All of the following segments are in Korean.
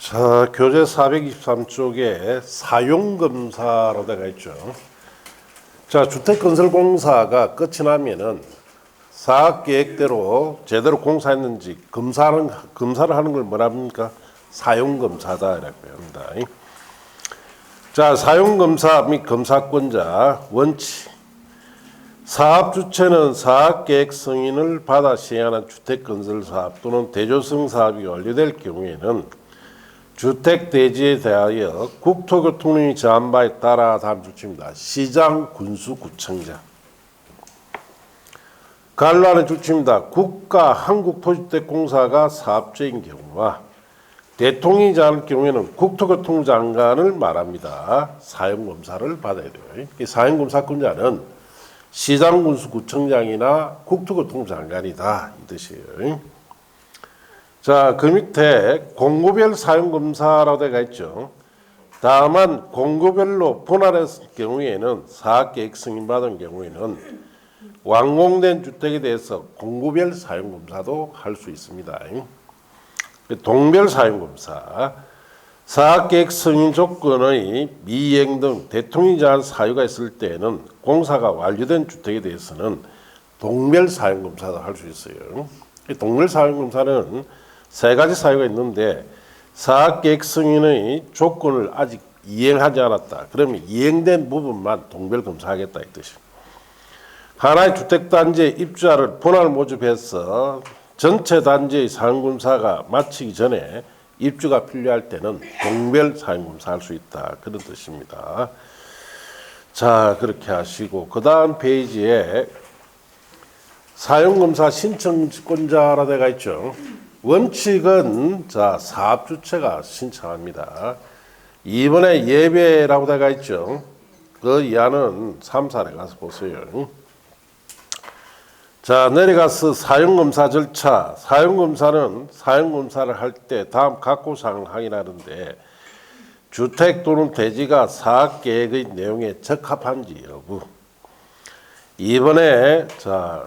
자, 교재 423쪽에 사용검사로 되어 있죠. 자, 주택건설공사가 끝이 나면은 사업계획대로 제대로 공사했는지 검사를 하는 걸 뭐랍니까? 사용검사다 이라고 합니다. 자, 사용검사 및 검사권자 원칙. 사업 주체는 사업계획 승인을 받아 시행하는 주택건설사업 또는 대조성 사업이 완료될 경우에는 주택대지에 대하여 국토교통령이 정한 바에 따라 다음 주체입니다. 시장, 군수, 구청장. 관로하는 주체입니다. 국가, 한국토지주택공사가 사업주인 경우와 대통령이 정할 경우에는 국토교통장관을 말합니다. 사용검사를 받아야 돼요. 사용검사권자는 시장, 군수, 구청장이나 국토교통장관이다 이 뜻이에요. 자, 그 밑에 공고별 사용검사라고 되어 있죠. 다만 공고별로 분할했을 경우에는 사업계획 승인받은 경우에는 완공된 주택에 대해서 공고별 사용검사도 할 수 있습니다. 동별 사용검사, 사업계획 승인 조건의 미이행 등 대통령이 정한 사유가 있을 때에는 공사가 완료된 주택에 대해서는 동별 사용검사도 할 수 있어요. 동별 사용검사는 세 가지 사유가 있는데 사업계획 승인의 조건을 아직 이행하지 않았다. 그러면 이행된 부분만 동별 검사하겠다 이 뜻입니다. 하나의 주택단지의 입주자를 분할 모집해서 전체 단지의 사용검사가 마치기 전에 입주가 필요할 때는 동별 사용검사 할 수 있다. 그런 뜻입니다. 자, 그렇게 하시고 그 다음 페이지에 사용검사 신청권자라 되어 있죠. 원칙은 자, 사업주체가 신청합니다. 이번에 예배라고 되어 있죠. 그 이하는 3사례 가서 보세요. 자, 내려가서 사용검사 절차. 사용검사는 사용검사를 할 때 다음 각고사항을 확인하는데 주택 또는 대지가 사업계획의 내용에 적합한지 여부. 이번에 자,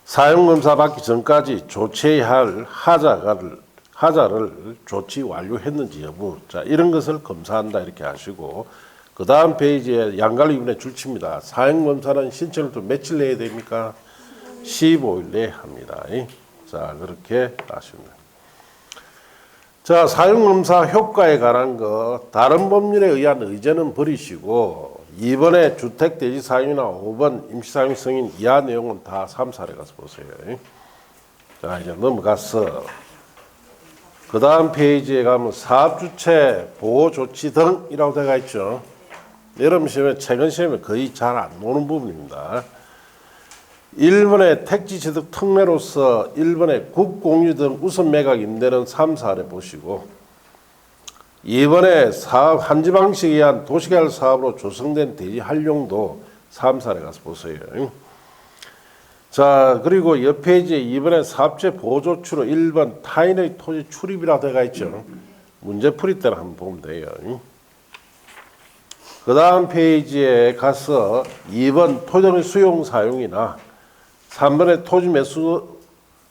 사용검사 받기 전까지 조치해야 할 하자를 조치 완료했는지 여부. 자, 이런 것을 검사한다 이렇게 하시고 그 다음 페이지에 양갈위원회 줄칩니다. 사용검사는 신청을 또 며칠 내야 됩니까? 15일 내에 합니다. 자, 그렇게 하십니다. 자, 사용검사 효과에 관한 거 다른 법률에 의한 의제는 버리시고 이번에 주택대지 사유나 5번 임시사용 승인 이하 내용은 다 3사례 가서 보세요. 자, 이제 넘어가서 그 다음 페이지에 가면 사업주체 보호조치 등이라고 되어 있죠. 여러분 시험에 최근 시험에 거의 잘 안 나오는 부분입니다. 1번에 택지취득 특례로서 1번에 국공유 등 우선 매각 임대는 3사례 보시고 2번에 사업 한지 방식에 의한 도시개발 사업으로 조성된 대지 활용도 3사례 가서 보세요. 자, 그리고 옆 페이지에 2번에 사업체 보호조치로 1번 타인의 토지 출입이라 되어 있죠. 문제풀이 때는 한번 보면 돼요. 그 다음 페이지에 가서 2번 토지의 수용 사용이나 3번에 토지 매수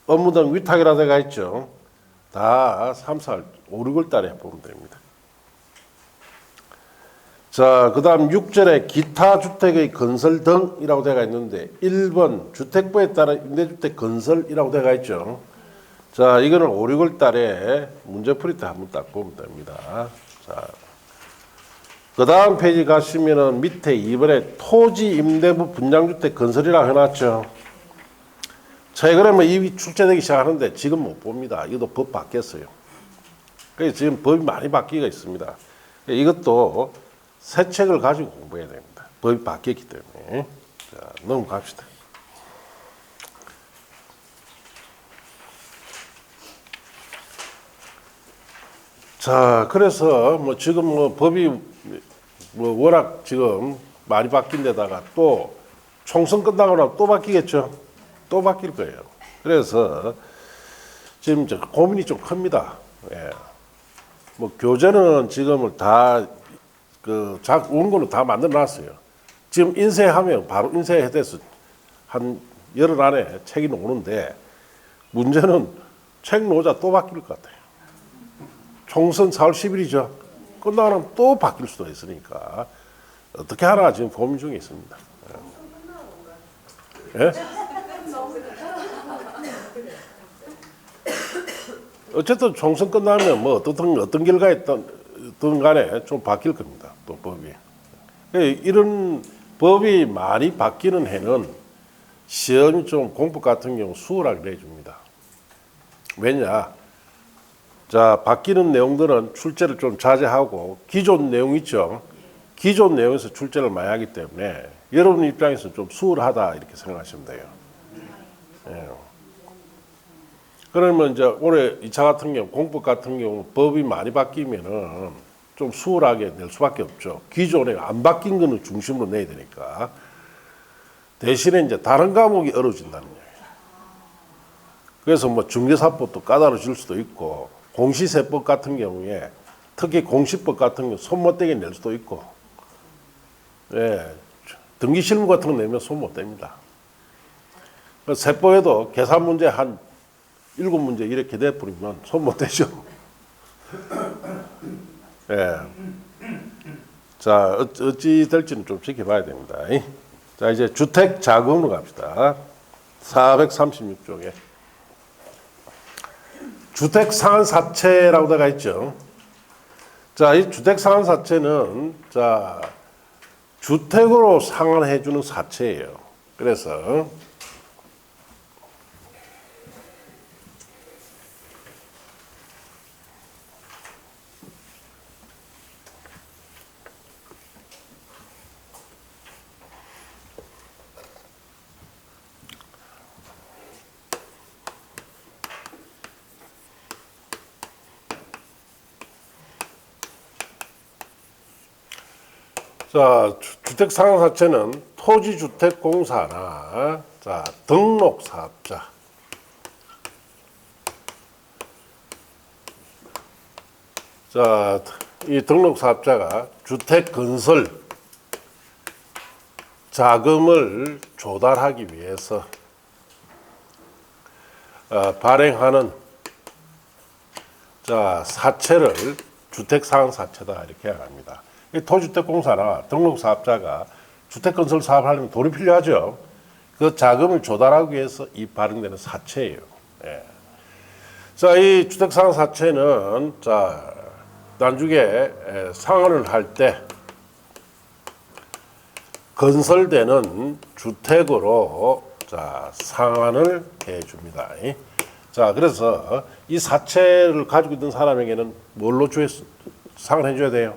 업무 등 위탁이라 되어 있죠. 다 3, 4, 5, 6월 달에 보면 됩니다. 자, 그 다음 6절에 기타 주택의 건설 등이라고 되어 있는데 1번 주택부에 따른 임대주택 건설이라고 되어 있죠. 자, 이거는 5, 6월 달에 문제풀이 때 한번 딱 보면 됩니다. 자, 그 다음 페이지 가시면은 밑에 2번에 토지 임대부 분양주택 건설이라고 해놨죠. 최근에 뭐 이 출제되기 시작하는데 지금 못 봅니다. 이것도 법 바뀌었어요. 그래서 지금 법이 많이 바뀌가 있습니다. 이것도 새 책을 가지고 공부해야 됩니다. 법이 바뀌었기 때문에. 자, 넘어갑시다. 자, 그래서 뭐 지금 뭐 법이 뭐 워낙 지금 많이 바뀐 데다가 또 총선 끝나고 나면 또 바뀌겠죠. 또 바뀔 거예요. 그래서 지금 고민이 좀 큽니다. 예. 뭐 교재는 지금을 다 원고는 다 만들어 놨어요. 지금 인쇄하면 바로 인쇄해서 한 열흘 안에 책이 나오는데 문제는 책 노자 또 바뀔 것 같아요. 총선 4월 10일이죠. 끝나면 또 바뀔 수도 있으니까 어떻게 하나 지금 고민 중에 있습니다. 예? 어쨌든 총선 끝나면 뭐 어떤 결과에 있든 간에 좀 바뀔 겁니다. 또 법이. 이런 법이 많이 바뀌는 해는 시험이 좀 공법 같은 경우 수월하게 내줍니다. 왜냐? 자, 바뀌는 내용들은 출제를 좀 자제하고 기존 내용 있죠. 기존 내용에서 출제를 많이 하기 때문에 여러분 입장에서 좀 수월하다 이렇게 생각하시면 돼요. 예. 그러면 이제 올해 2차 같은 경우 공법 같은 경우 법이 많이 바뀌면은 좀 수월하게 낼 수밖에 없죠. 기존에 안 바뀐 거는 중심으로 내야 되니까. 대신에 이제 다른 과목이 어려워진다는 얘기예요. 그래서 뭐 중개사법도 까다로워질 수도 있고 공시세법 같은 경우에 특히 공시법 같은 경우 손 못 대게 낼 수도 있고, 예, 등기실무 같은 거 내면 손 못 댑니다. 세법에도 계산 문제 한 7문제 이렇게 돼버리면 손 못 대죠. 예. 자, 어찌 될지는 좀 지켜봐야 됩니다. 자, 이제 주택 자금으로 갑시다. 436쪽에. 주택 상한사채라고 되어 있죠. 자, 이 주택 상한사채는, 자, 주택으로 상환해주는 사채예요. 그래서, 자, 주택 상한사채는 토지주택공사나, 자, 등록사업자, 자, 이 등록사업자가 주택 건설 자금을 조달하기 위해서 발행하는, 자, 사채를 주택 상한사채다 이렇게 합니다. 토지주택공사나 등록사업자가 주택건설 사업을 하려면 돈이 필요하죠. 그 자금을 조달하기 위해서 이 발행되는 사채예요. 예. 자, 이 주택상환사채는, 자, 나중에 상환을 할 때 건설되는 주택으로, 자, 상환을 해줍니다. 자, 그래서 이 사채를 가지고 있는 사람에게는 뭘로 상환해줘야 돼요?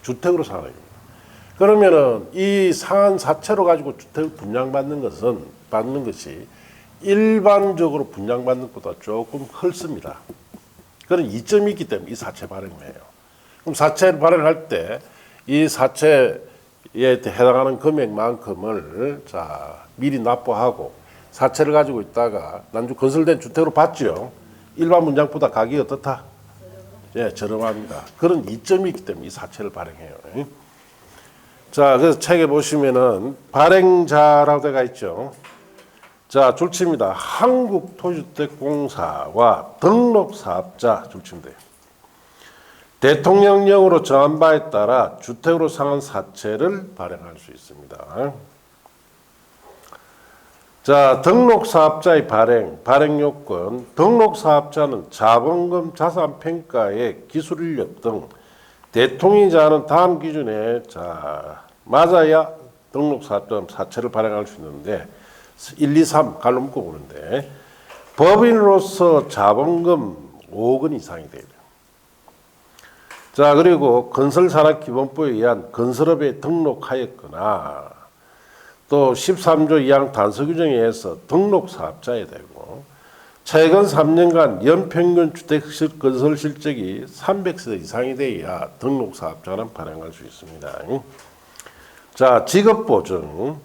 주택으로 상환해줍니다. 그러면은 이 상한 사채로 가지고 주택을 분양받는 것이 일반적으로 분양받는 것보다 조금 헐습니다. 그런 이점이 있기 때문에 이 사채 발행을 해요. 그럼 사채 발행할 때 이 사채에 해당하는 금액만큼을, 자, 미리 납부하고 사채를 가지고 있다가 나중에 건설된 주택으로 받죠. 일반 분양보다 가격이 어떻다? 예, 저렴합니다. 그런 이점이 있기 때문에 이 사채를 발행해요. 자, 그래서 책에 보시면은 발행자라고 되어 있죠. 자, 줄칩니다. 한국토지주택공사와 등록사업자 줄칩니다. 대통령령으로 정한 바에 따라 주택으로 상한 사채를 발행할 수 있습니다. 자, 등록사업자의 발행 요건. 등록사업자는 자본금, 자산평가의 기술인력 등 대통령자는 다음 기준에, 자, 맞아야 등록사업자는 사채를 발행할 수 있는데 1, 2, 3 갈로 묶어보는데 법인으로서 자본금 5억 원 이상이 돼야 돼요. 자, 그리고 건설산업기본법에 의한 건설업에 등록하였거나 또 13조 2항 단서규정에 의해서 등록사업자에 되고 최근 3년간 연평균 주택 건설 실적이 300세 이상이 돼야 등록사업자는 발행할 수 있습니다. 자, 직업보증.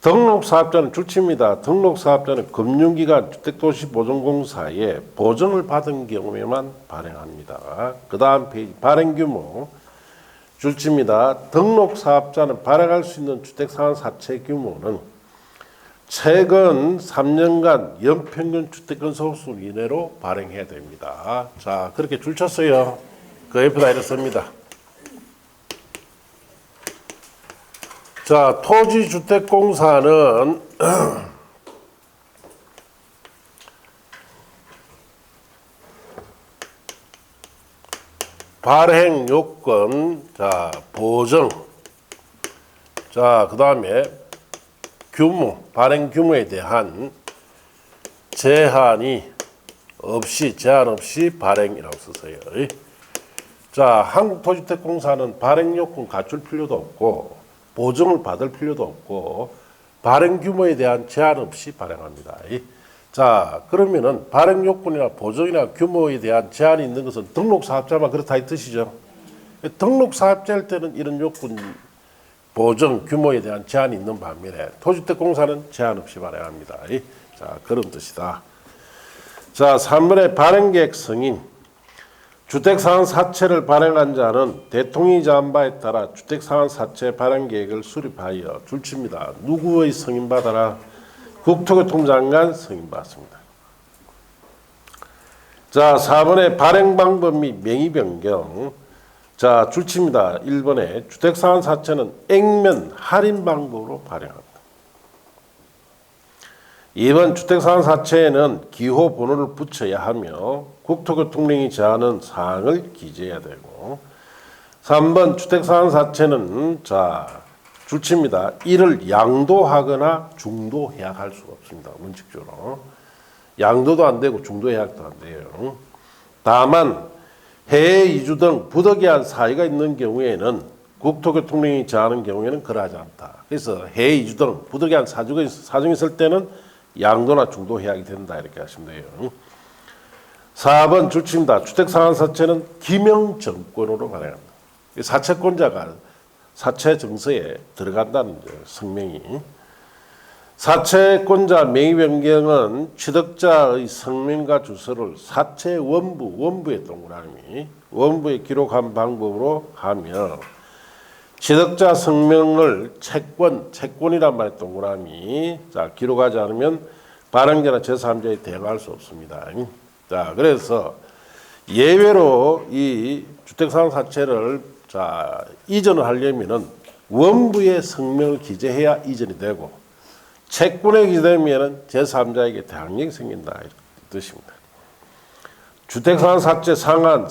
등록사업자는 줄칩니다. 등록사업자는 금융기관 주택도시보증공사에 보증을 받은 경우에만 발행합니다. 그 다음 페이지 발행규모. 줄칩니다. 등록사업자는 발행할 수 있는 주택상환사채 규모는 최근 3년간 연평균 주택건설수 이내로 발행해야 됩니다. 자, 그렇게 줄쳤어요. 그 옆에다 이렇게 씁니다. 자, 토지주택공사는 발행 요건, 자, 보정. 자, 그 다음에 규모, 발행 규모에 대한 제한 없이 발행이라고 쓰세요. 자, 한국토지주택공사는 발행 요건 갖출 필요도 없고, 보증을 받을 필요도 없고, 발행 규모에 대한 제한 없이 발행합니다. 자, 그러면은 발행 요건이나 보증이나 규모에 대한 제한이 있는 것은 등록사업자만 그렇다 이 뜻이죠. 등록사업자일 때는 이런 요건, 보증, 규모에 대한 제한이 있는 반면에 토지주택공사는 제한 없이 발행합니다. 자, 그런 뜻이다. 자, 3번의 발행계획 승인. 주택상환 사채를 발행한 자는 대통령이 정한 바에 따라 주택상환 사채 발행계획을 수립하여 줄칩니다. 누구의 승인받아라? 국토교통부 장관 승인받습니다. 자, 4번의 발행 방법 및 명의 변경. 자, 줄칩니다. 1번에 주택상환 사채는 액면 할인 방법으로 발행합니다. 2번 주택상환 사채에는 기호 번호를 붙여야 하며 국토교통령이 제한하는 사항을 기재해야 되고, 3번 주택상환 사채는 자, 줄칩니다. 이를 양도하거나 중도 해약할 수가 없습니다. 원칙적으로. 양도도 안 되고 중도 해약도 안 돼요. 다만 해외 이주 등 부득이한 사유가 있는 경우에는 국토교통령이 제한하는 경우에는 그러하지 않다. 그래서 해외 이주 등 부득이한 사정이 있을 때는 양도나 중도 해약이 된다 이렇게 하시면 돼요. 4번 줄칩니다. 주택상환사채는 기명정권으로 발행합니다. 사채권자가 사채 정서에 들어간다는 성명이. 사채권자 명의 변경은 취득자의 성명과 주소를 사채 원부의 동그라미 원부에 기록한 방법으로 하며 취득자 성명을 채권이란 말의 동그라미 자 기록하지 않으면 발행자나 제3자에 대응할 수 없습니다. 자, 그래서 예외로 이 주택상환 사채를 자 이전을 하려면은 원부의 성명을 기재해야 이전이 되고 채권에 기재되면은 제3자에게 대항력이 생긴다 이런 뜻입니다. 주택상환 사채 상한은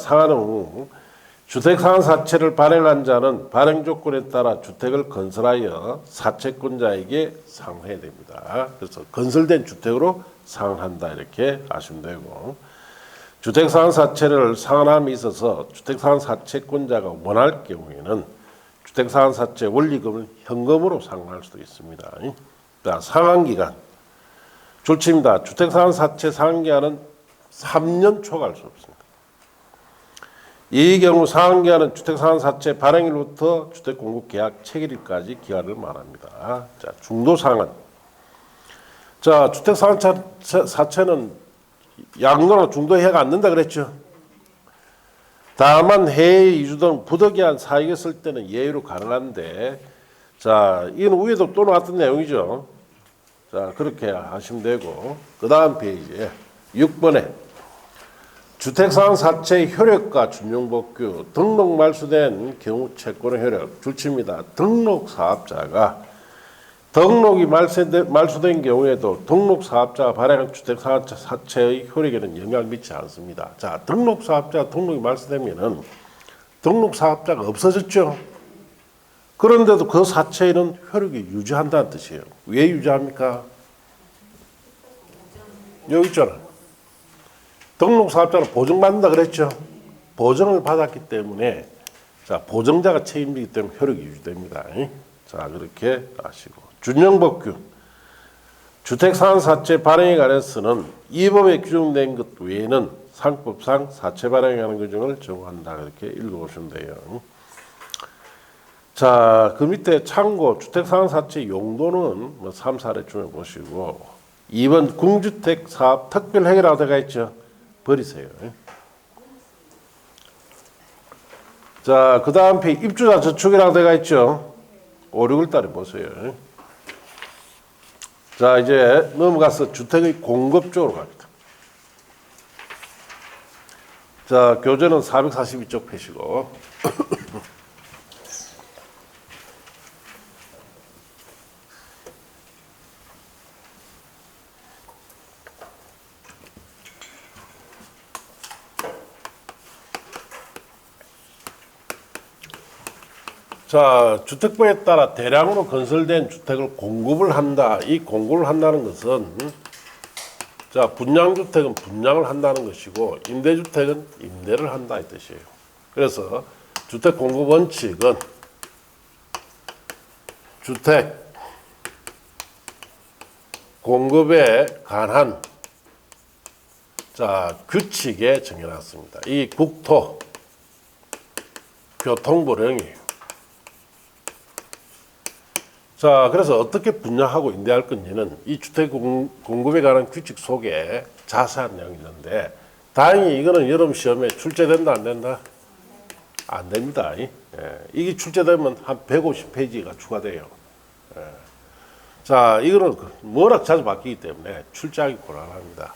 주택상환 사채를 발행한 자는 발행 조건에 따라 주택을 건설하여 사채권자에게 상환해야 됩니다. 그래서 건설된 주택으로 상환한다 이렇게 아시면 되고, 주택상환 사채를 상환함에 있어서 주택상환 사채권자가 원할 경우에는 주택상환 사채 원리금을 현금으로 상환할 수도 있습니다. 자, 상환기간 줄칩니다. 주택상환 사채 상환기간은 3년 초과할 수 없습니다. 이 경우 상환기간은 주택상환 사채 발행일부터 주택공급계약 체결일까지 기간을 말합니다. 자, 중도상환. 자, 주택상환 사채는 양도나 중도 해가 안 된다 그랬죠. 다만 해외 이주 등 부득이한 사유가 있을 때는 예외로 가능한데, 자, 이건 위에도 또 나왔던 내용이죠. 자, 그렇게 하시면 되고, 그 다음 페이지에 6번에 주택상환 사채 효력과 준용복귀 등록 말소된 경우 채권의 효력 줄칩니다. 등록사업자가 등록이 말소된 경우에도 등록사업자가 발행한 주택상환 사채의 효력에는 영향을 미치지 않습니다. 자, 등록사업자가 등록이 말소되면은 등록사업자가 없어졌죠. 그런데도 그 사채는 효력이 유지한다는 뜻이에요. 왜 유지합니까? 여기 있잖아. 등록사업자는 보증받는다 그랬죠. 보증을 받았기 때문에 자 보증자가 책임지기 때문에 효력이 유지됩니다. 자, 그렇게 아시고. 준용법규. 주택상환 사채 발행에 관해서는 이 법에 규정된 것 외에는 상법상 사채 발행에 관한 규정을 적용한다. 이렇게 읽어보시면 돼요. 자, 그 밑에 참고 주택상환 사채 용도는 뭐 3, 4례 중에 보시고 2번 궁주택 사업 특별 해결하고 되어 있죠. 버리세요. 자, 그 다음 페이지 입주자 저축이라고 되어 있죠. 5, 6월 달에 보세요. 자, 이제 넘어가서 주택의 공급 쪽으로 갑니다. 자, 교재는 442쪽 펴시고. 자, 주택법에 따라 대량으로 건설된 주택을 공급을 한다. 이 공급을 한다는 것은 자, 분양주택은 분양을 한다는 것이고 임대주택은 임대를 한다 이 뜻이에요. 그래서 주택 공급 원칙은 주택 공급에 관한 자, 규칙에 정해놨습니다. 이 국토 교통부령이에요. 자, 그래서 어떻게 분양하고 임대할 건지는 이 주택 공급에 관한 규칙 속에 자세한 내용이 있는데 다행히 이거는 여름 시험에 출제된다 안 된다? 안 됩니다. 예. 이게 출제되면 한 150페이지가 추가돼요. 예. 자, 이거는 워낙 자주 바뀌기 때문에 출제하기 곤란합니다.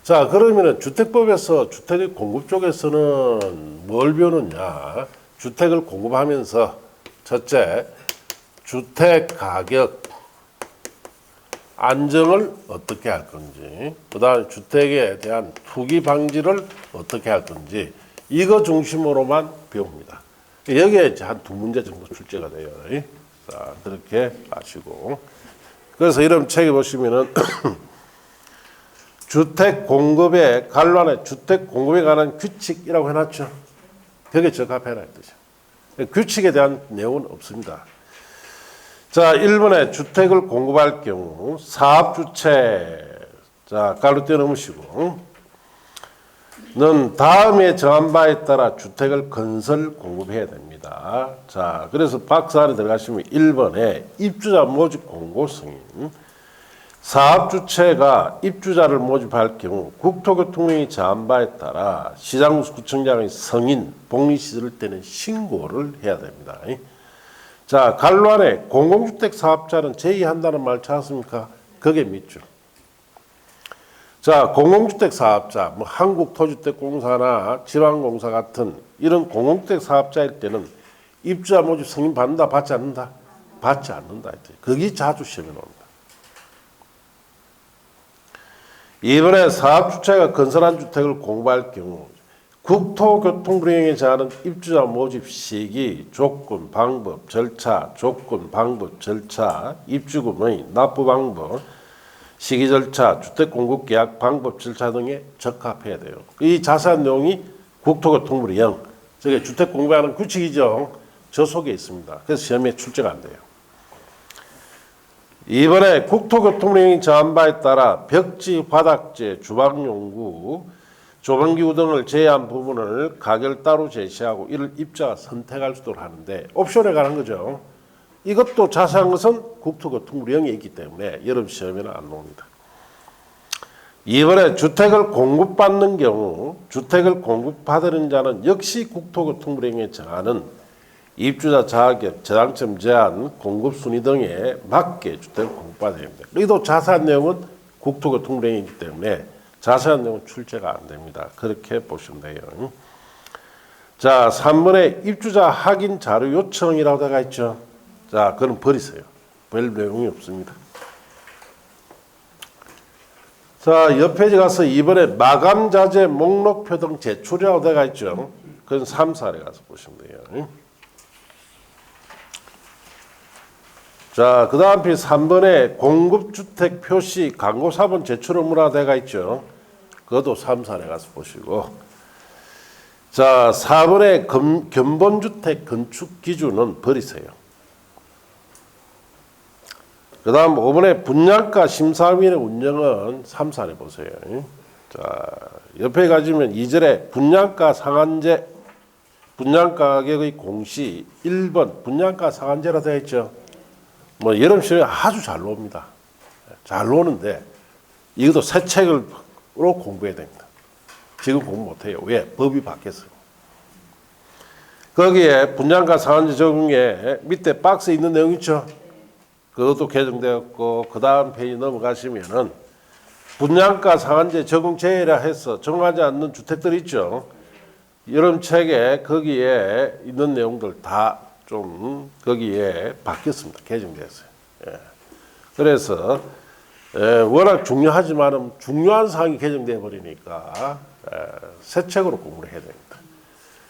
자, 그러면은 주택법에서 주택 공급 쪽에서는 뭘 배우느냐? 주택을 공급하면서 첫째, 주택 가격 안정을 어떻게 할 건지, 그 다음에 주택에 대한 투기 방지를 어떻게 할 건지, 이거 중심으로만 배웁니다. 여기에 이제 한 두 문제 정도 출제가 돼요. 자, 그렇게 아시고. 그래서 이런 책에 보시면은, 주택 공급에 관련해 주택 공급에 관한 규칙이라고 해놨죠. 벽에 적합해라 뜻이죠. 규칙에 대한 내용은 없습니다. 자, 1번에 주택을 공급할 경우 사업주체 자, 갈로 떼어놓으시고 는 다음에 정한 바에 따라 주택을 건설 공급해야 됩니다. 자, 그래서 박스 안에 들어가시면 1번에 입주자 모집 공고 승인 사업주체가 입주자를 모집할 경우 국토교통령이 정한 바에 따라 시장구청장의 승인 복리시설 때는 신고를 해야 됩니다. 자, 갈로 안에 공공주택 사업자는 제의한다는 말 찾았습니까? 그게 믿죠. 자, 공공주택 사업자, 뭐 한국토주택공사나 지방공사 같은 이런 공공주택 사업자일 때는 입주자 모집 승인 받는다, 받지 않는다? 받지 않는다. 그게 자주 시험에 나옵니다. 이번에 사업주체가 건설한 주택을 공급할 경우 국토교통부령에 정하는 입주자 모집 시기, 조건, 방법, 절차, 조건, 방법, 절차, 입주금의 납부 방법, 시기 절차, 주택 공급 계약 방법, 절차 등에 적합해야 돼요. 이 자세한 내용이 국토교통부령, 저게 주택 공급하는 규칙이죠. 저 속에 있습니다. 그래서 시험에 출제가 안 돼요. 이번에 국토교통령이 정한 바에 따라 벽지, 바닥재, 주방용구, 조방기구 등을 제외한 부분을 가격을 따로 제시하고 이를 입자가 선택할 수 있도록 하는데 옵션에 관한 거죠. 이것도 자세한 것은 국토교통부령에 있기 때문에 여름 시험에는 안 나옵니다. 이번에 주택을 공급받는 경우 주택을 공급받는 자는 역시 국토교통부령에 정하는 입주자 자격, 저당점 제한, 공급순위 등에 맞게 주택을 공급받아야 됩니다. 여기도 자세한 내용은 국토교통부령이기 때문에 자세한 내용은 출제가 안 됩니다. 그렇게 보시면 돼요. 자, 3번에 입주자 확인 자료 요청이라고 되어 있죠. 자, 그건 버리세요. 별 내용이 없습니다. 자, 옆 페이지 가서 2번에 마감 자재 목록표 등 제출이라고 되어 있죠. 그건 3, 4에 가서 보시면 돼요. 자, 그 다음 페이지 3번에 공급주택 표시 광고 사본 제출 의무라 되어 있죠. 그것도 3, 4에 가서 보시고. 자, 4번에 견본주택 건축 기준은 버리세요. 그 다음 5번에 분양가 심사위원회 운영은 3, 4에 보세요. 자, 옆에 가시면 2절에 분양가 상한제, 분양가 가격의 공시 1번 분양가 상한제라 되어 있죠. 뭐 여름 시험에 아주 잘 나옵니다. 잘 나오는데 이것도 새 책으로 공부해야 됩니다. 지금 공부 못해요. 왜? 법이 바뀌었어요. 거기에 분양가 상한제 적용에 밑에 박스에 있는 내용 있죠. 그것도 개정되었고 그 다음 페이지 넘어가시면은 분양가 상한제 적용 제외라 해서 정하지 않는 주택들 있죠. 여름책에 거기에 있는 내용들 다 좀 거기에 바뀌었습니다. 개정됐어요. 예. 그래서 워낙 중요하지만은 중요한 사항이 개정돼 버리니까 새 책으로 공부를 해야 됩니다.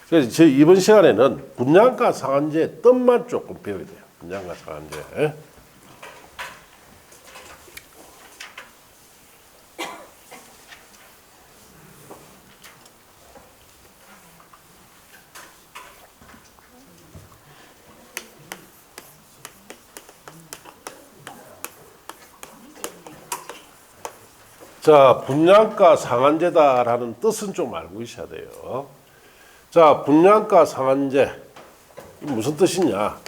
그래서 저 이번 시간에는 분양가 상한제 뜻만 조금 배워야 돼요. 분양가 상한제. 자, 분양가 상한제다라는 뜻은 좀 알고 있어야 돼요. 자, 분양가 상한제 무슨 뜻이냐?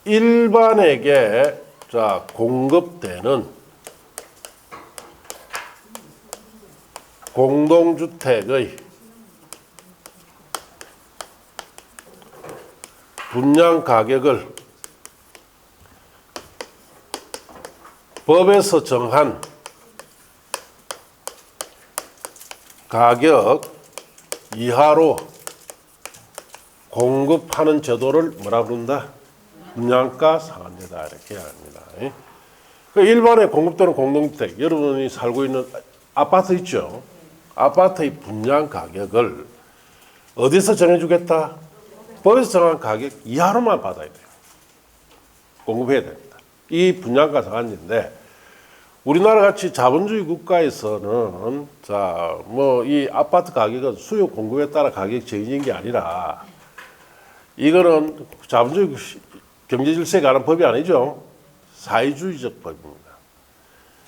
일반에게 자 공급되는 공동주택의 분양 가격을 법에서 정한 가격 이하로 공급하는 제도를 뭐라 부른다? 분양가 상한제다 이렇게 합니다. 일반에 공급되는 공동주택, 여러분이 살고 있는 아파트 있죠? 아파트의 분양 가격을 어디서 정해주겠다? 법에서 정한 가격 이하로만 받아야 돼요. 공급해야 됩니다. 이 분양가 상한제인데 우리나라 같이 자본주의 국가에서는 자, 뭐 이 아파트 가격은 수요 공급에 따라 가격이 정해진 게 아니라 이거는 자본주의 경제 질서에 관한 법이 아니죠. 사회주의적 법입니다.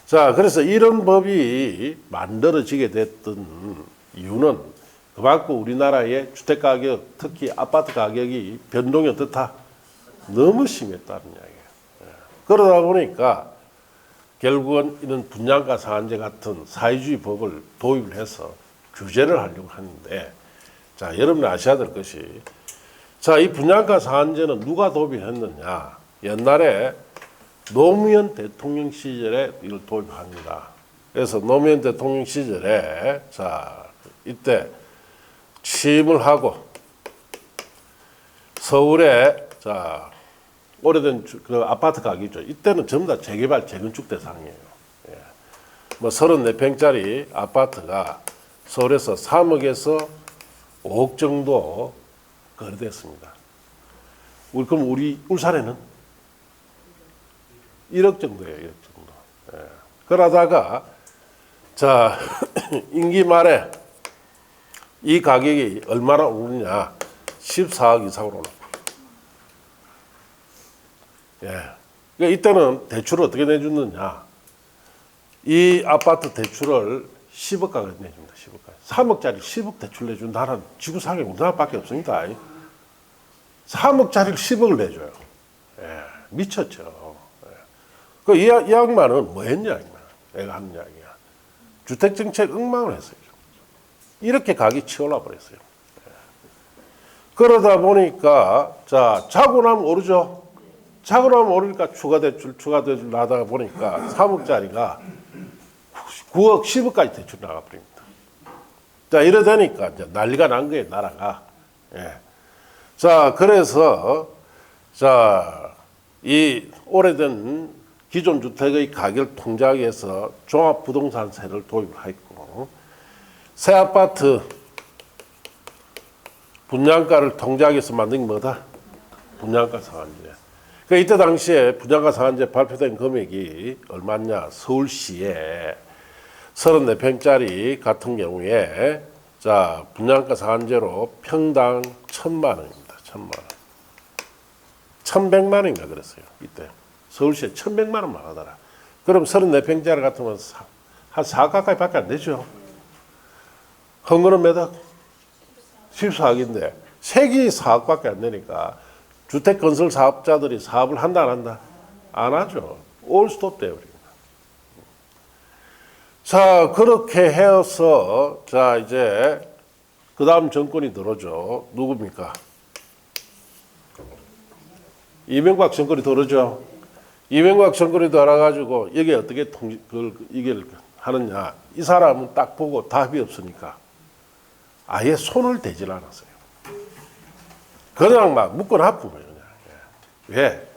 자, 그래서 이런 법이 만들어지게 됐던 이유는 그만큼 우리나라의 주택 가격, 특히 아파트 가격이 변동이 어떻다? 너무 심했다는 이야기예요. 그러다 보니까 결국은 이런 분양가 상한제 같은 사회주의 법을 도입을 해서 규제를 하려고 하는데, 자, 여러분이 아셔야 될 것이, 자, 이 분양가 상한제는 누가 도입을 했느냐? 옛날에 노무현 대통령 시절에 이걸 도입합니다. 그래서 노무현 대통령 시절에 자, 이때 취임을 하고 서울에 자, 오래된 그 아파트 가격이죠. 이때는 전부 다 재개발, 재건축 대상이에요. 예. 뭐 34평짜리 아파트가 서울에서 3억에서 5억 정도 거래됐습니다. 그럼 우리 울산에는 1억 정도예요. 1억 정도. 예. 그러다가 자 임기 말에 이 가격이 얼마나 오르냐? 14억 이상으로 올라. 예. 그러니까 이때는 대출을 어떻게 내주느냐? 이 아파트 대출을 10억까지 내줍니다. 10억까지. 3억짜리 10억 대출 내준 나라는 지구상에 우리나라밖에 없습니다. 3억짜리를 10억을 내줘요. 예. 미쳤죠. 예. 이 양반은 뭐 했냐? 내가 하는 이야기야. 주택정책 엉망을 했어요. 이렇게 가격이 치올라 버렸어요. 예. 그러다 보니까 자 자고 나면 오르죠. 자고 나면 오르니까 추가 대출 나다가 보니까 3억짜리가 9억, 10억까지 대출 나가버립니다. 자, 이러다니까 이제 난리가 난 거예요, 나라가. 예. 자, 그래서, 자, 이 오래된 기존 주택의 가격을 통제하기 위해서 종합부동산세를 도입을 했고, 새 아파트 분양가를 통제하기 위해서 만든 게 뭐다? 분양가 상한제. 그러니까 이때 당시에 분양가 상한제 발표된 금액이 얼마냐? 서울시에 34평짜리 같은 경우에 자 분양가 상한제로 평당 1,000만 원입니다. 1,000만 원. 1,100만 원인가 그랬어요. 이때 서울시에 1,100만 원만 하더라. 그럼 34평짜리 같으면 한 4억 가까이밖에 안 되죠. 헌금은 몇 억? 14억인데 세기 4억밖에 안 되니까 주택 건설 사업자들이 사업을 한다 안 한다? 안 하죠. 올 스톱 돼버립니다. 자, 그렇게 해서 자 이제 그 다음 정권이 들어오죠. 누굽니까? 이명박 정권이 들어오죠. 이명박 정권이 들어와가지고 여기에 어떻게 이게 하느냐? 이 사람은 딱 보고 답이 없으니까 아예 손을 대질 않았어요. 그냥 막 묶어놨고 그냥. 왜?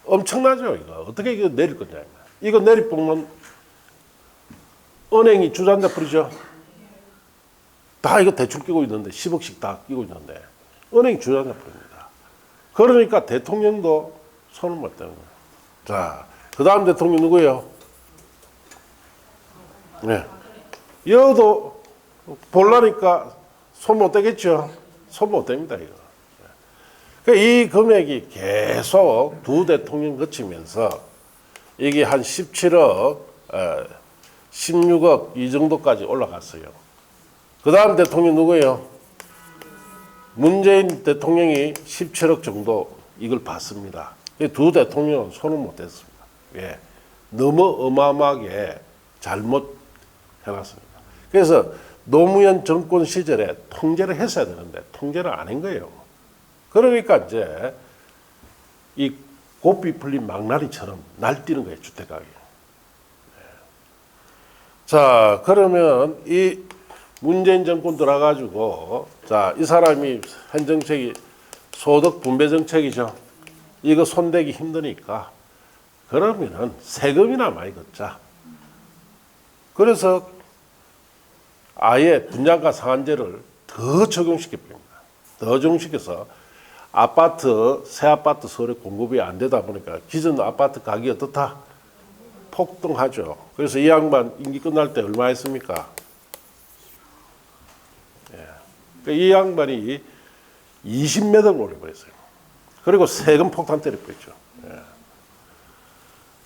엄청나죠 이거. 어떻게 이거 내릴 거냐. 이거 내리뽕은 은행이 주저앉아 버리죠. 다 이거 대출 끼고 있는데 10억씩 다 끼고 있는데 은행이 주저앉아 버립니다. 그러니까 대통령도 손을 못 대는 거예요. 자, 그 다음 대통령 누구예요? 네. 여도 볼라니까 손 못 대겠죠. 손 못 댑니다 이거. 그러니까 이 금액이 계속 두 대통령 거치면서 이게 한 17억, 16억 이 정도까지 올라갔어요. 그 다음 대통령 누구예요? 문재인 대통령이 17억 정도 이걸 받습니다. 두 대통령은 손을 못 댔습니다. 왜? 너무 어마어마하게 잘못 해놨습니다. 그래서 노무현 정권 시절에 통제를 했어야 되는데 통제를 안 한 거예요. 그러니까 이제 이 고삐 풀린 망나니처럼 날뛰는 거예요, 주택가격이. 자, 그러면 이 문재인 정권 들어가지고, 자, 이 사람이 현 정책이 소득 분배 정책이죠. 이거 손대기 힘드니까, 그러면은 세금이나 많이 걷자. 그래서 아예 분양가 상한제를 더 적용시켜 버립니다. 더 적용시켜서 아파트, 새 아파트 서울에 공급이 안 되다 보니까 기존 아파트 가격이 어떻다? 폭등하죠. 그래서 이 양반 임기 끝날 때 얼마 했습니까? 예. 이 양반이 20매덕을 올려버렸어요. 그리고 세금 폭탄 때려버렸죠. 예.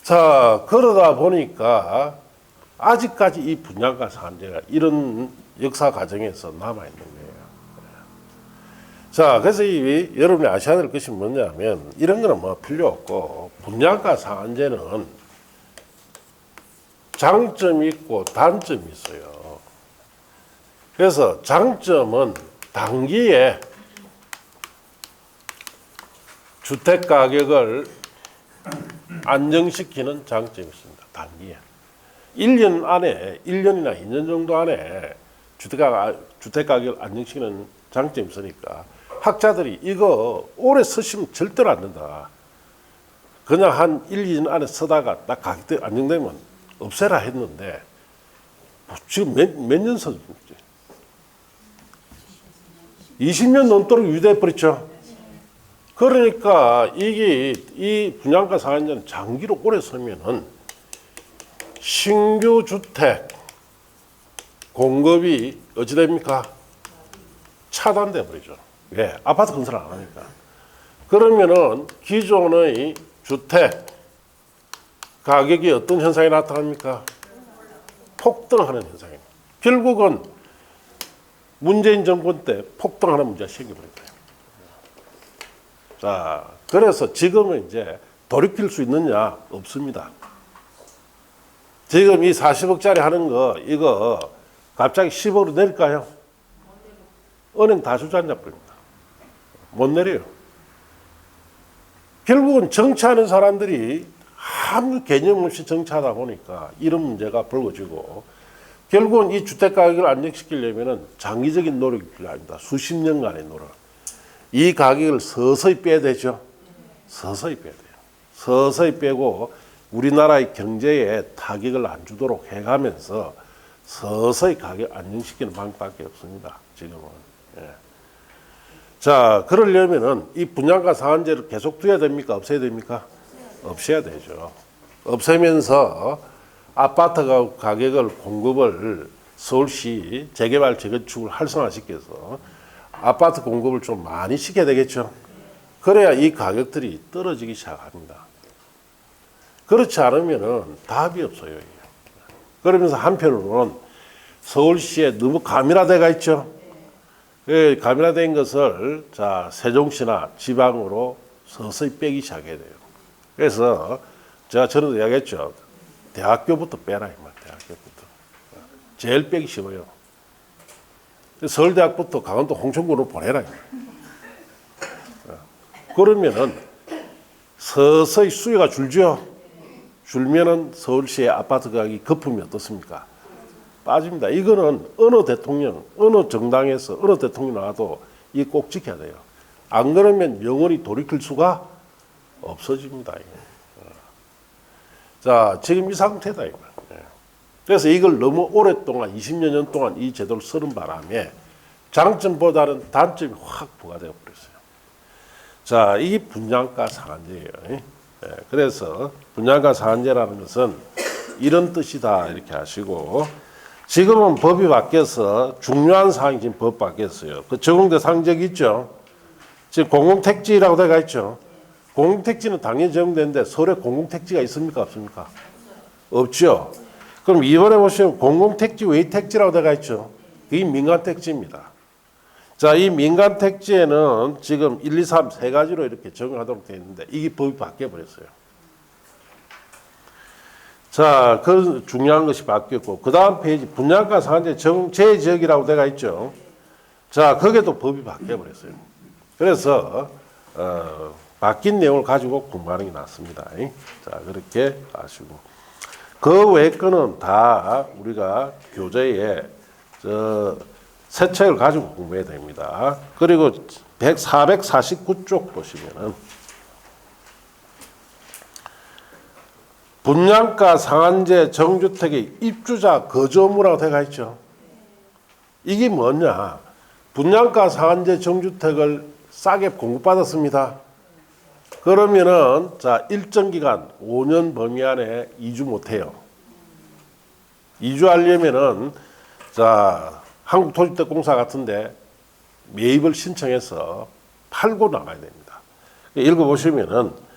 자, 그러다 보니까 아직까지 이 분양가 상한제가 이런 역사 과정에서 남아있는 거예요. 자, 그래서 여러분이 아셔야 될 것이 뭐냐면 이런 거는 뭐 필요 없고 분양가 상한제는 장점이 있고 단점이 있어요. 그래서 장점은 단기에 주택 가격을 안정시키는 장점이 있습니다. 단기에. 1년 안에, 1년이나 2년 정도 안에 주택 가격을 안정시키는 장점이 있으니까 학자들이 이거 오래 쓰시면 절대로 안 된다. 그냥 한 1, 2년 안에 쓰다가 딱 가격대 안정되면 없애라 했는데 지금 몇 년 썼지? 20년 넘도록 유지돼 버렸죠. 그러니까 이게 이 분양가 상한제는 장기로 오래 쓰면은 신규 주택 공급이 어찌 됩니까? 차단돼 버리죠. 왜? 아파트 건설 안 하니까. 그러면은 기존의 주택 가격이 어떤 현상이 나타납니까? 폭등하는 현상입니다. 결국은 문재인 정권 때 폭등하는 문제가 생겨버린 거예요. 자, 그래서 지금은 이제 돌이킬 수 있느냐? 없습니다. 지금 이 40억짜리 하는 거, 이거 갑자기 10억으로 내릴까요? 은행 다 주저앉아 버립니다. 못 내려요. 결국은 정치하는 사람들이 아무 개념 없이 정치하다 보니까 이런 문제가 불거지고 결국은 이 주택 가격을 안정시키려면 장기적인 노력이 필요합니다. 수십 년간의 노력. 이 가격을 서서히 빼야 되죠. 서서히 빼야 돼요. 서서히 빼고 우리나라의 경제에 타격을 안 주도록 해가면서 서서히 가격 안정시키는 방법밖에 없습니다. 지금은. 예. 자, 그러려면은 이 분양가 상한제를 계속 둬야 됩니까? 없애야 됩니까? 없애야 되죠. 없애면서 아파트 가격을 공급을 서울시 재개발 재건축을 활성화시켜서 아파트 공급을 좀 많이 시켜야 되겠죠. 그래야 이 가격들이 떨어지기 시작합니다. 그렇지 않으면은 답이 없어요. 그러면서 한편으로는 서울시에 너무 가밀화돼가 있죠. 그 가밀화된 것을 자 세종시나 지방으로 서서히 빼기 시작해야 돼요. 그래서 제가 전에도 이야기했죠. 대학교부터 빼라 이 말. 대학교부터 제일 빼기 쉬워요. 서울대학부터 강원도 홍천군으로 보내라. 그러면은 서서히 수요가 줄죠. 줄면은 서울시의 아파트 가격이 거품이 어떻습니까? 빠집니다. 이거는 어느 대통령, 어느 정당에서 어느 대통령 나와도 이 꼭 지켜야 돼요. 안 그러면 영원히 돌이킬 수가 없어집니다. 자, 지금 이 상태다. 이거. 그래서 이걸 너무 오랫동안 20여 년 동안 이 제도를 쓰는 바람에 장점보다는 단점이 확 부과되어 버렸어요. 자, 이게 분양가 상한제예요. 그래서 분양가 상한제라는 것은 이런 뜻이다 이렇게 하시고, 지금은 법이 바뀌어서 중요한 사항이 지금 법 바뀌었어요. 그 적용대 상적 있죠. 지금 공공택지라고 되어 있죠. 공공택지는 당연히 적용되는데 서울에 공공택지가 있습니까 없습니까? 없죠. 그럼 이번에 보시면 공공택지 외 택지라고 되어 있죠. 이 민간택지입니다. 자, 이 민간택지에는 지금 1, 2, 3 세 가지로 이렇게 적용하도록 되어 있는데 이게 법이 바뀌어 버렸어요. 자, 그 중요한 것이 바뀌었고, 그 다음 페이지 분양가 상한제 적용 제지역이라고 되어 있죠. 자, 거기에도 법이 바뀌어 버렸어요. 그래서 바뀐 내용을 가지고 공부하는 게 낫습니다. 자, 그렇게 아시고, 그 외의 거는 다 우리가 교재에 새 책을 가지고 공부해야 됩니다. 그리고 449쪽 보시면은 분양가 상한제 정주택의 입주자 거주 의무라고 되어 있죠. 이게 뭐냐? 분양가 상한제 정주택을 싸게 공급받았습니다. 그러면은 자, 일정 기간 5년 범위 안에 이주 못해요. 이주하려면은 자, 한국토지택공사 같은데 매입을 신청해서 팔고 나가야 됩니다. 읽어보시면은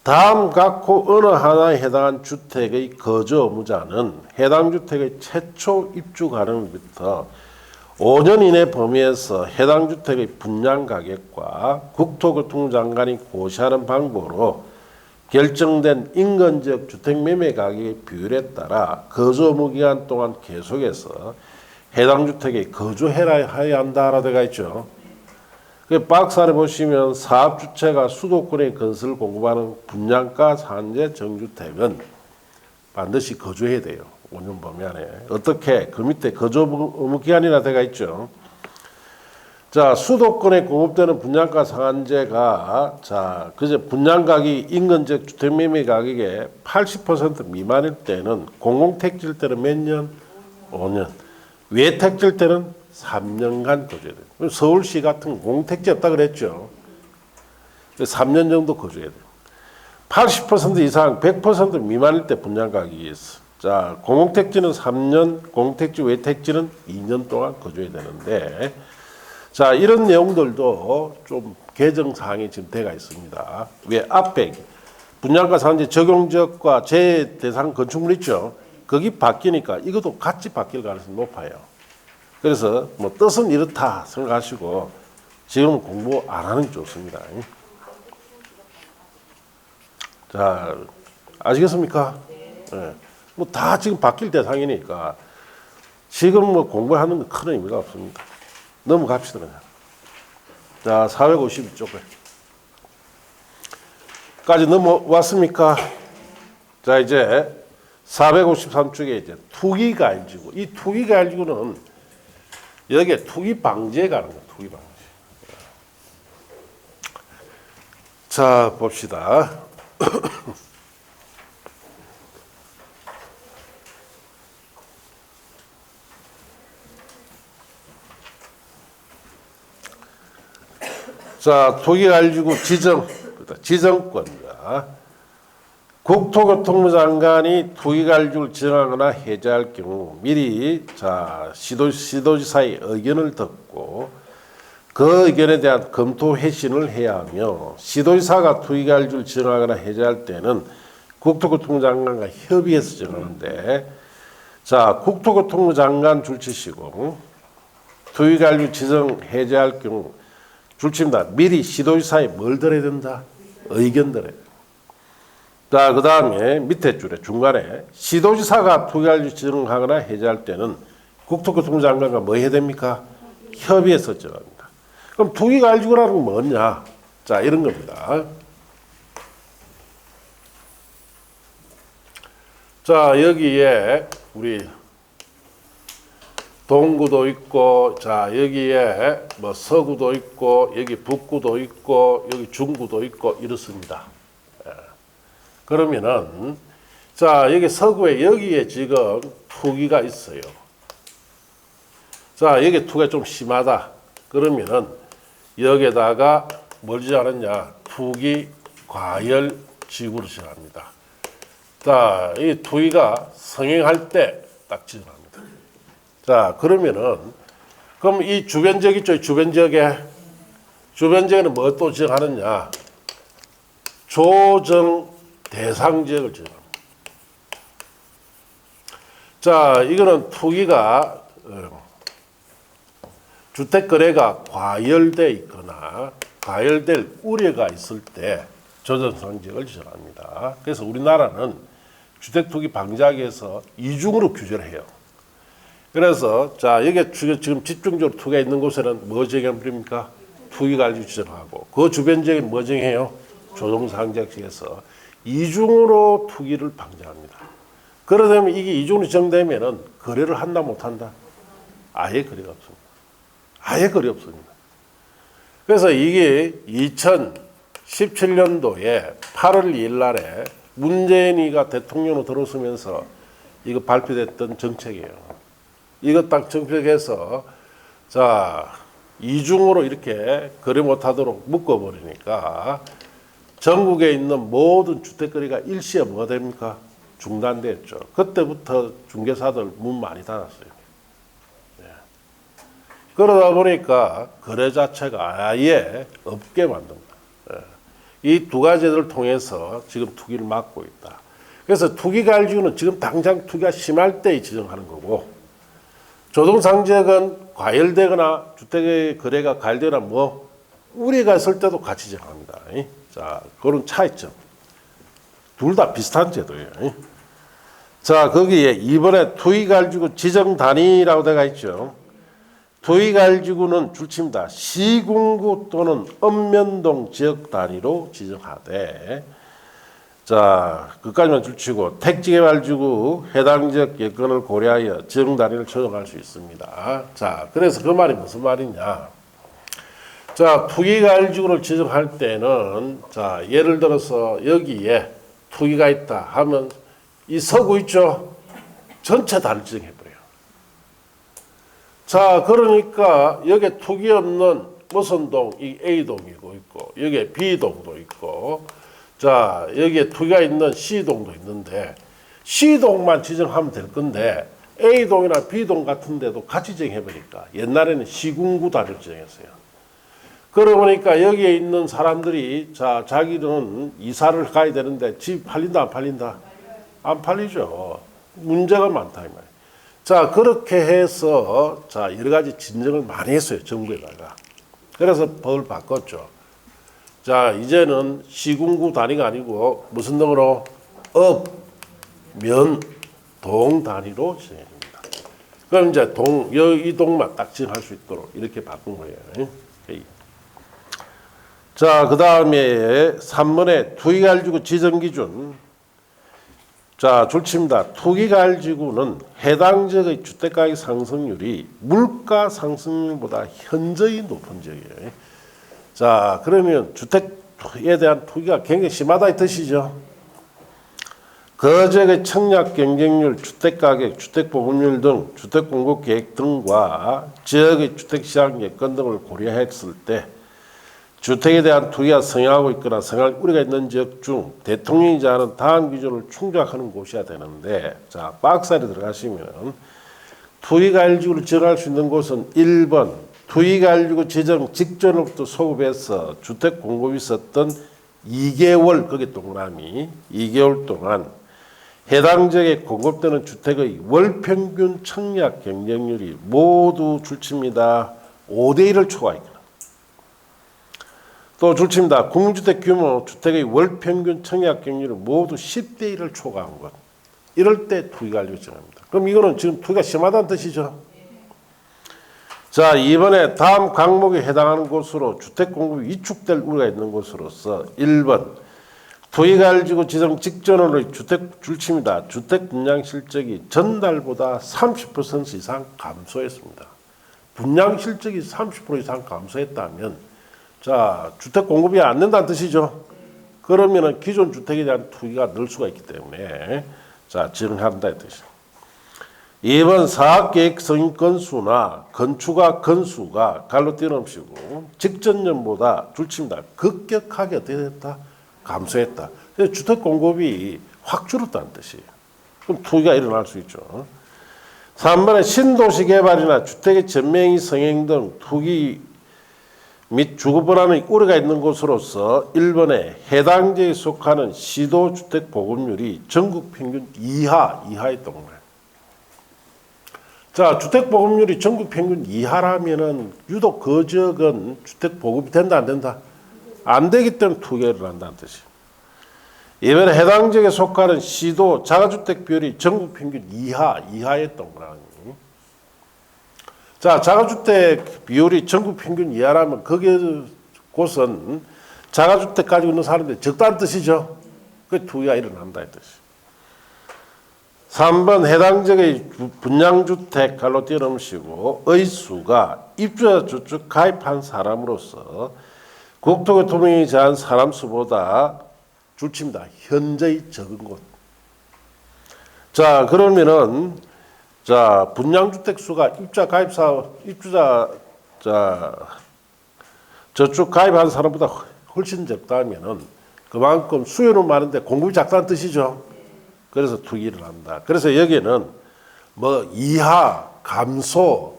다음 각호 어느 하나에 해당한 주택의 거주 의무자는 해당 주택의 최초 입주 가능부터 5년 이내 범위에서 해당 주택의 분양 가격과 국토교통부 장관이 고시하는 방법으로 결정된 인근지역 주택 매매 가격의 비율에 따라 거주 의무 기간 동안 계속해서 해당 주택에 거주해야 한다라고 되어 있죠. 그 박스 안에 보시면 사업주체가 수도권에 건설을 공급하는 분양가 상한제 정주택은 반드시 거주해야 돼요. 5년 범위 안에. 어떻게? 그 밑에 거주 의무 기간이라 되어 있죠. 자, 수도권에 공급되는 분양가 상한제가 자, 그제 분양가격이 인근지역 주택 매매 가격의 80% 미만일 때는 공공택지일 때는 몇 년? 5년. 외택지일 때는 3년간 거주해야 돼요. 서울시 같은 공택지 없다 그랬죠. 3년 정도 거주해야 돼요. 80% 이상 100% 미만일 때 분양가격이 있어. 자, 공공택지는 3년, 공택지 외택지는 2년 동안 거주해야 되는데, 자, 이런 내용들도 좀 개정 사항이 지금 돼가 있습니다. 왜 앞에 분양가 상한제 적용지역과 제대상 건축물 있죠. 거기 바뀌니까 이것도 같이 바뀔 가능성이 높아요. 그래서 뭐 뜻은 이렇다 생각하시고 지금 공부 안 하는 게 좋습니다. 자, 아시겠습니까? 네. 뭐 다 지금 바뀔 대상이니까 지금 뭐 공부하는 건 큰 의미가 없습니다. 넘어갑시다 그냥. 자, 452쪽까지 넘어왔습니까? 자, 이제 453쪽에 이제 투기가일지구. 이 투기가일지구는 여기에 투기 방지에 가는 거예요. 투기 방지. 자, 봅시다. 자, 투기가일지구 지정권자. 국토교통부 장관이 투기가일지구를 지정하거나 해제할 경우 미리 자, 시도지사의 의견을 듣고 그 의견에 대한 검토 회신을 해야 하며, 시도지사가 투기가일지구를 지정하거나 해제할 때는 국토교통부 장관과 협의해서 정하는데, 자, 국토교통부 장관 줄치시고 투기가일지구 지정 해제할 경우 줄칩니다. 미리 시도지사에 뭘 들어야 된다? 의견 들어야 된다. 자, 그 다음에 밑에 줄에 중간에 시도지사가 투기가일지구 지정하거나 해제할 때는 국토교통부 장관과 뭐 해야 됩니까? 협의해서 정합니다. 그럼 투기가일지구라는 건 뭐냐? 자, 이런 겁니다. 자, 여기에 우리 동구도 있고, 자, 여기에 뭐 서구도 있고, 여기 북구도 있고, 여기 중구도 있고, 이렇습니다. 예. 그러면은, 자, 여기 서구에 여기에 지금 투기가 있어요. 자, 여기 투기가 좀 심하다. 그러면은, 여기에다가 뭘 지정하느냐? 투기 과열 지구를 지정합니다. 자, 이 투기가 성행할 때 딱 지정합니다. 자, 그러면은, 그럼 이 주변 지역 있죠? 주변 지역에 는 뭐 또 지정하느냐? 조정 대상 지역을 지정합니다. 자, 이거는 투기가 주택 거래가 과열돼 있거나 과열될 우려가 있을 때 조정상 지역을 지정합니다. 그래서 우리나라는 주택 투기 방지하기 위해서 이중으로 규제를 해요. 그래서 자, 여기 지금 집중적으로 투기가 있는 곳에는 뭐 정해버립니까? 투기 관리 지정하고 그 주변 지역에 뭐 정해요? 조정상 지역에서 이중으로 투기를 방지합니다. 그러다 보면 이게 이중으로 지정되면은 거래를 한다 못한다? 아예 거래가 없습니다. 아예 거래 없습니다. 그래서 이게 2017년도에 8월 2일 날에 문재인이가 대통령으로 들어서면서 이거 발표됐던 정책이에요. 이거 딱 정책해서 자, 이중으로 이렇게 거래 못하도록 묶어버리니까 전국에 있는 모든 주택거래가 일시에 뭐가 됩니까? 중단됐죠. 그때부터 중개사들 문 많이 닫았어요. 네. 그러다 보니까 거래 자체가 아예 없게 만듭니다. 네. 이 두 가지를 통해서 지금 투기를 막고 있다. 그래서 투기관리주는 지금 당장 투기가 심할 때 지정하는 거고, 조정상지역은 과열되거나 주택의 거래가 과열되거나 뭐 우려가 있을 때도 같이 지정합니다. 자, 그런 차이점. 둘 다 비슷한 제도예요. 자, 거기에 이번에 투기관리지구 지정 단위라고 되어 있죠. 투기관리지구는 줄칩니다. 시군구 또는 읍면동 지역 단위로 지정하되, 자, 그까지만 줄치고 택지개발지구 해당 지역 여건을 고려하여 지정 단위를 조정할 수 있습니다. 자, 그래서 그 말이 무슨 말이냐? 자, 투기관리지구를 지정할 때는 자, 예를 들어서 여기에 투기가 있다 하면 이 서구 있죠? 전체 단위를 지정해버려요. 자, 그러니까 여기에 투기 없는 무슨 동, 이 A동이고 있고 여기에 B동도 있고 자, 여기에 투기가 있는 C동도 있는데 C동만 지정하면 될 건데 A동이나 B동 같은 데도 같이 지정해버리니까 옛날에는 시군구 단위를 지정했어요. 그러고 보니까 여기에 있는 사람들이 자, 자기는 이사를 가야 되는데 집 팔린다 안 팔린다? 안 팔리죠. 문제가 많다 이 말이에요. 자, 그렇게 해서 자, 여러 가지 진정을 많이 했어요. 정부에다가. 그래서 법을 바꿨죠. 자, 이제는 시군구 단위가 아니고 무슨 등으로 읍, 면, 동 단위로 지정합니다. 그럼 이제 이 동만 딱 지정할 수 있도록 이렇게 바꾼 거예요. 자, 그 다음에 3번에 투기관리지구 지정기준. 자, 줄칩니다. 투기관리지구는 해당 지역의 주택가격 상승률이 물가 상승률보다 현저히 높은 지역이에요. 자, 그러면 주택에 대한 투기가 굉장히 심하다 이 뜻이죠. 그 지역의 청약 경쟁률, 주택가격, 주택보급률 등 주택공급계획 등과 지역의 주택시장 여건 등을 고려했을 때 주택에 대한 투기가 성행하고 있거나 성행할 우려가 있는 지역 중 대통령이 제안하는 다음 기준을 충족하는 곳이어야 되는데, 자, 박스 안에 들어가시면 투기관리지구를 지정할 수 있는 곳은 1번 투기관리지구 지정 직전부터 소급해서 주택 공급이 있었던 2개월, 거기 동그라미 2개월 동안 해당 지역에 공급되는 주택의 월평균 청약 경쟁률이 모두 줄칩니다. 5대1을 초과했거나 또 줄칩니다. 공유주택 규모 주택의 월평균 청약 경률이 모두 10대 1을 초과한 것. 이럴 때 투기관리를 정합니다. 그럼 이거는 지금 투기가 심하다는 뜻이죠. 자, 이번에 다음 항목에 해당하는 곳으로 주택 공급이 위축될 우려가 있는 곳으로서 1번 투기가일지구 지정 직전으로의 주택 줄침이다. 주택 분양 실적이 전달보다 30% 이상 감소했습니다. 분양 실적이 30% 이상 감소했다면, 자, 주택 공급이 안 된다는 뜻이죠. 그러면은 기존 주택에 대한 투기가 늘 수가 있기 때문에, 자, 지정한다는 뜻이죠. 2번 사업계획 승인 건수나 건축가 건수가 갈로 띄어넘치고 직전년보다 줄칩니다. 급격하게 어떻게 됐다? 감소했다. 그래서 주택 공급이 확 줄었다는 뜻이에요. 그럼 투기가 일어날 수 있죠. 3번에 신도시 개발이나 주택의 전매행위 성행 등 투기 및 주거 불안의 우려가 있는 곳으로서 1번에 해당 지역에 속하는 시도주택 보급률이 전국 평균 이하였던 거예요. 자, 주택 보급률이 전국 평균 이하라면은 유독 그 지역은 주택 보급이 된다 안 된다? 안 되기 때문에 투기가 일어난다는 뜻이에요. 이번에 해당 지역에 속하는 시도 자가주택 비율이 전국 평균 이하였던 거라니. 자, 자가주택 비율이 전국 평균 이하라면 거기 곳은 자가주택 가지고 있는 사람들이 적다는 뜻이죠. 그 투기가 일어난다 이 뜻이에요. 3번 해당 지역의 분양주택 갈로 띄어넘으시고 의 수가 입주자 주택 가입한 사람으로서 국토교통부이 제한 사람 수보다 줄칩니다. 현저히 적은 곳. 자, 그러면은 자, 분양주택 수가 입주자 저축 가입한 사람보다 훨씬 적다면은 그만큼 수요는 많은데 공급이 작다는 뜻이죠. 그래서 투기를 한다. 그래서 여기는 뭐 이하, 감소,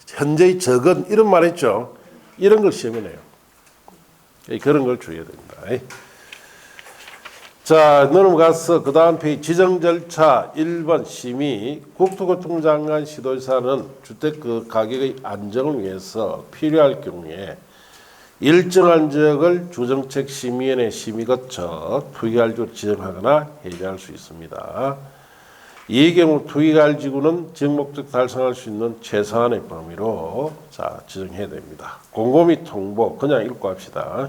현저히 적은 이런 말 했죠. 이런 걸 시험에 내요. 그런 걸 주의해야 됩니다. 자, 넘어가서 그 다음 페이지 지정 절차 1번 심의. 국토교통부 장관 시도지사는 주택 그 가격의 안정을 위해서 필요할 경우에 일정한 지역을 주정책 심의위원회 심의 거쳐 투기가일지구로 지정하거나 해제할 수 있습니다. 이 경우 투기가일지구는 지정 목적 달성할 수 있는 최소한의 범위로 자 지정해야 됩니다. 공고 및 통보 그냥 읽고 합시다.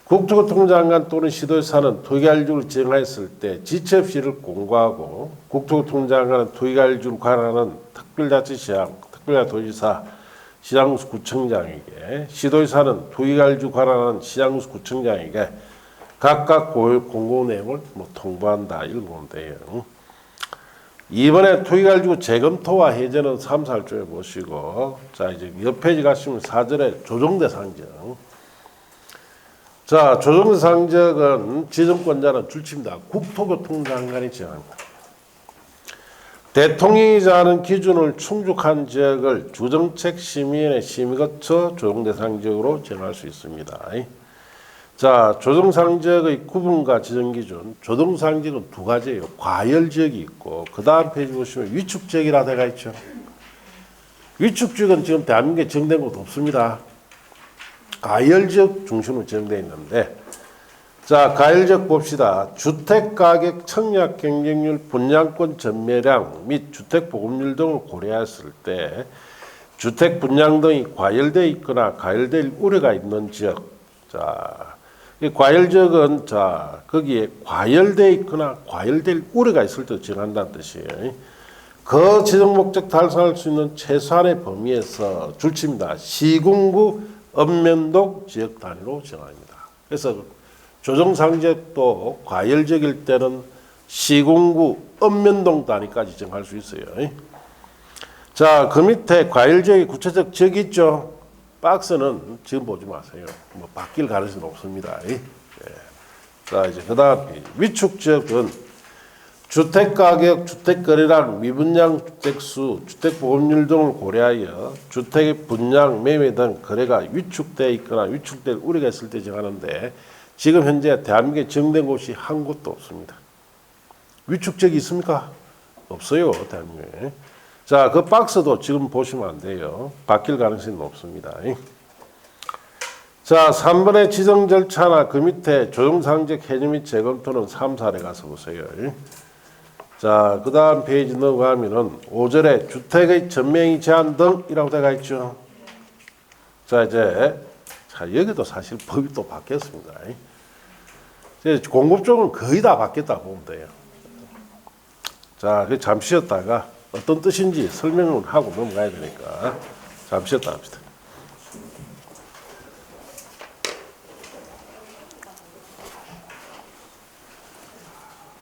국토교통부 장관 또는 시도지사는 투기가일지구를 지정하였을 때 지체 없이 이를 공고하고 국토교통부 장관은 투기가일지구를 관할하는 특별자치시장, 특별자치도지사 시장구청장에게 시도지사는 투기가일지구 관할하는 시장구청장에게 각각 공고 내용을 통보한다. 읽으면 돼요. 이번에 투기가일지구 재검토와 해제는 3, 4조에 보시고 자 이제 옆 페이지 가시면 4절에 조정대상적. 자 조정대상적은 지정권자는 줄칩니다. 국토교통부 장관이 지정합니다. 대통령이 정하는 기준을 충족한 지역을 주정책 심의위원회 심의 거쳐 조정대상 지역으로 정할 수 있습니다. 자, 조정상 지역의 구분과 지정 기준. 조정상 지역은 두 가지예요. 과열 지역이 있고 그 다음 페이지 보시면 위축 지역이라 되어 있죠. 위축 지역은 지금 대한민국에 정된 곳 없습니다. 과열 지역 중심으로 정되어 있는데 자, 가열적 봅시다. 주택가격 청약 경쟁률 분양권 전매량 및 주택 보급률 등을 고려했을 때 주택 분양 등이 과열되어 있거나 과열될 우려가 있는 지역. 자, 이 과열 지역은 자, 거기에 과열되어 있거나 과열될 우려가 있을 때 정한다는 뜻이에요. 그 지정 목적 달성할 수 있는 최소한의 범위에서 줄칩니다. 시군구 읍면동 지역 단위로 정합니다. 그래서 조정상지역도 과열지역일 때는 시군구 읍면동 단위까지 정할 수 있어요. 자, 그 밑에 과열지역의 구체적 지역이 있죠. 박스는 지금 보지 마세요. 뭐 바뀔 가능성은 없습니다. 예. 자, 이제 그 다음 위축지역은 주택가격, 주택거래량, 미분양 주택수, 주택보급률 등을 고려하여 주택의 분양, 매매 등 거래가 위축되어 있거나 위축될 우려가 있을 때 정하는데 지금 현재 대한민국에 정된 곳이 한 곳도 없습니다. 위축지역이 있습니까? 없어요, 대한민국에. 자, 그 박스도 지금 보시면 안 돼요. 바뀔 가능성이 높습니다. 자, 3번의 지정 절차나 그 밑에 조정상적 해제 및 재검토는 3, 4에 가서 보세요. 자, 그 다음 페이지 넘어가면은 5절에 주택의 전매행위 제한 등이라고 되어 있죠. 자, 이제 자, 여기도 사실 법이 또 바뀌었습니다. 공급종은 거의 다 바뀌었다 보면 돼요. 자, 잠시 쉬었다가 어떤 뜻인지 설명을 하고 넘어가야 되니까 잠시 쉬었다 합시다.